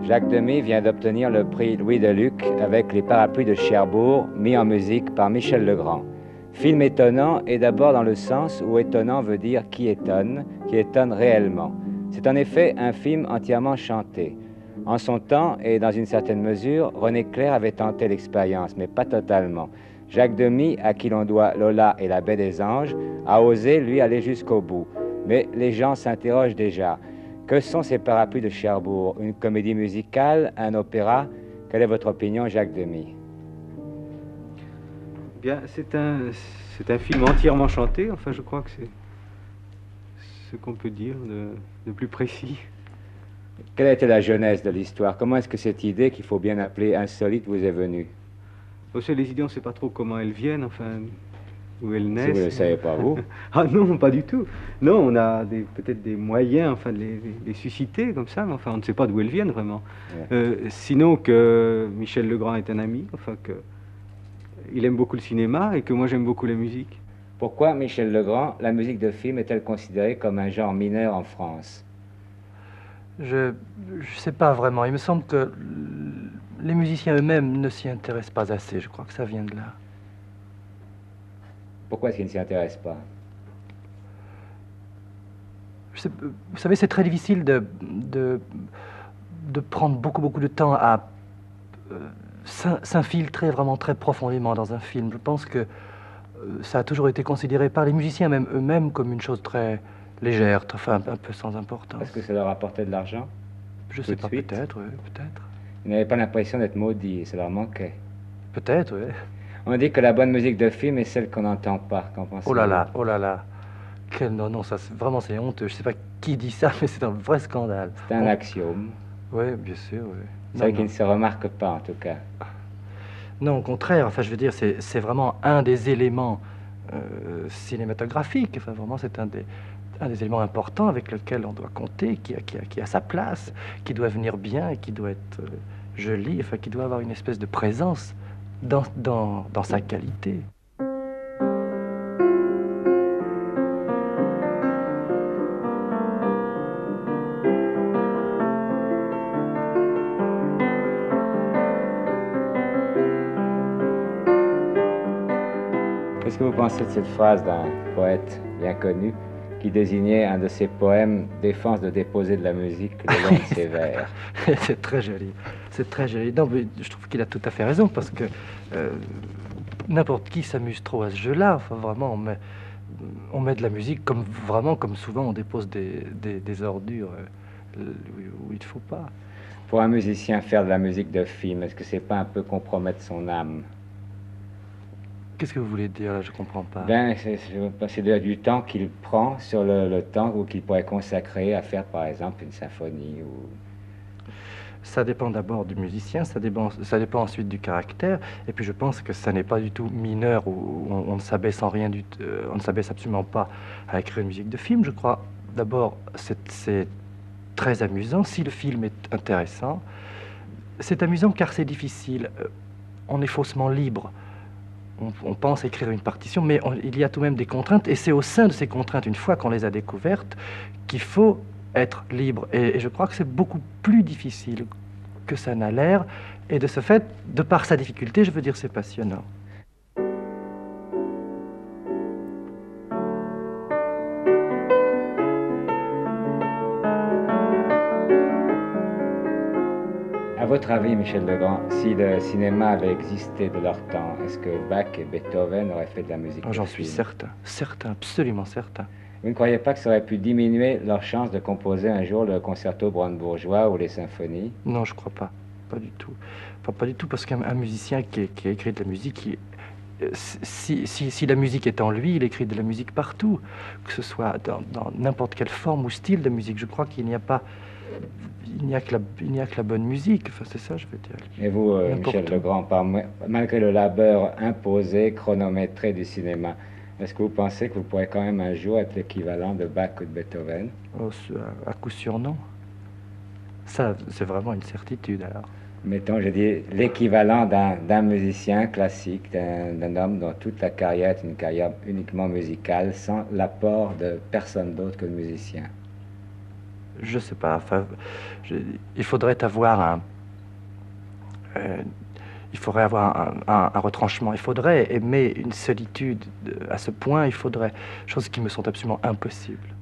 Jacques Demy vient d'obtenir le prix Louis Deluc avec Les Parapluies de Cherbourg, mis en musique par Michel Legrand. Film étonnant et d'abord dans le sens où étonnant veut dire qui étonne réellement. C'est en effet un film entièrement chanté. En son temps et dans une certaine mesure, René Clair avait tenté l'expérience, mais pas totalement. Jacques Demy, à qui l'on doit Lola et la Baie des Anges, a osé, lui, aller jusqu'au bout. Mais les gens s'interrogent déjà. Que sont ces Parapluies de Cherbourg? Une comédie musicale, un opéra? Quelle est votre opinion, Jacques Demy? Bien, c'est un film entièrement chanté. Enfin, je crois que c'est ce qu'on peut dire de plus précis. Quelle était la genèse de l'histoire? Comment est-ce que cette idée, qu'il faut bien appeler insolite, vous est venue? Aussi, les idées, on ne sait pas trop comment elles viennent, enfin, où elles naissent. Si vous ne le savez pas, vous? Ah non, pas du tout. Non, on a peut-être des moyens, enfin, de les susciter comme ça, mais enfin, on ne sait pas d'où elles viennent vraiment. Ouais. Sinon que Michel Legrand est un ami, enfin, qu'il aime beaucoup le cinéma et que moi j'aime beaucoup la musique. Pourquoi, Michel Legrand, la musique de film est-elle considérée comme un genre mineur en France? Je sais pas vraiment. Il me semble que les musiciens eux-mêmes ne s'y intéressent pas assez. Je crois que ça vient de là. Pourquoi est-ce qu'ils ne s'y intéressent pas? Vous savez, c'est très difficile de prendre beaucoup de temps à s'infiltrer vraiment très profondément dans un film. Je pense que ça a toujours été considéré par les musiciens même eux-mêmes comme une chose très légère, enfin un peu sans importance. Est-ce que ça leur apportait de l'argent? Je sais pas, peut-être, oui, peut-être. Ils n'avaient pas l'impression d'être maudits, ça leur manquait. Peut-être, oui. On dit que la bonne musique de film est celle qu'on n'entend pas. Qu'en pensez-vous? Oh là là. Non, ça, vraiment, c'est honteux. Je sais pas qui dit ça, mais c'est un vrai scandale. C'est un axiome. Oui, bien sûr, oui. C'est vrai qu'il ne se remarque pas, en tout cas. Non, au contraire, enfin, je veux dire, c'est vraiment un des éléments cinématographiques. Enfin, vraiment, c'est un des éléments importants avec lequel on doit compter, qui a sa place, qui doit venir bien et qui doit être joli, enfin, qui doit avoir une espèce de présence dans sa qualité. Qu'est-ce que vous pensez de cette phrase d'un poète bien connu qui désignait un de ses poèmes « Défense de déposer de la musique le long de ses vers ». C'est très joli, c'est très joli. Non, mais je trouve qu'il a tout à fait raison, parce que n'importe qui s'amuse trop à ce jeu-là. Enfin, vraiment, on met de la musique comme souvent on dépose des ordures où il ne faut pas. Pour un musicien, faire de la musique de film, est-ce que c'est pas un peu compromettre son âme? Qu'est-ce que vous voulez dire, là? Je comprends pas. Ben, c'est du temps qu'il prend sur le temps ou qu'il pourrait consacrer à faire, par exemple, une symphonie ou... Ça dépend d'abord du musicien, ça dépend ensuite du caractère, et puis je pense que ça n'est pas du tout mineur, où on ne s'abaisse on ne s'abaisse absolument pas à écrire une musique de film. Je crois, d'abord, c'est très amusant. Si le film est intéressant, c'est amusant car c'est difficile. On est faussement libre. On pense écrire une partition, mais il y a tout de même des contraintes, et c'est au sein de ces contraintes, une fois qu'on les a découvertes, qu'il faut être libre. Et je crois que c'est beaucoup plus difficile que ça n'a l'air, et de ce fait, de par sa difficulté, je veux dire, c'est passionnant. À votre avis, Michel Legrand, si le cinéma avait existé de leur temps, est-ce que Bach et Beethoven auraient fait de la musique? J'en suis certain, absolument certain. Vous ne croyez pas que ça aurait pu diminuer leur chance de composer un jour le concerto brandebourgeois ou les symphonies? Non, je crois pas. Pas du tout. Enfin, pas du tout, parce qu'un musicien qui a écrit de la musique, si la musique est en lui, il écrit de la musique partout, que ce soit dans n'importe quelle forme ou style de musique. Je crois qu'il n'y a que la bonne musique. Enfin, c'est ça, je veux dire. Et vous, Michel Legrand, malgré le labeur imposé, chronométré du cinéma, Est-ce que vous pensez que vous pourrez quand même un jour être l'équivalent de Bach ou de Beethoven? Oh, à coup sûr, non. Ça, c'est vraiment une certitude, alors. Mettons, je dis, l'équivalent d'un musicien classique, d'un homme dont toute la carrière est une carrière uniquement musicale, sans l'apport de personne d'autre que le musicien. Je sais pas. Enfin, il faudrait avoir il faudrait avoir un retranchement. Il faudrait aimer une solitude à ce point. Il faudrait, choses qui me sont absolument impossibles.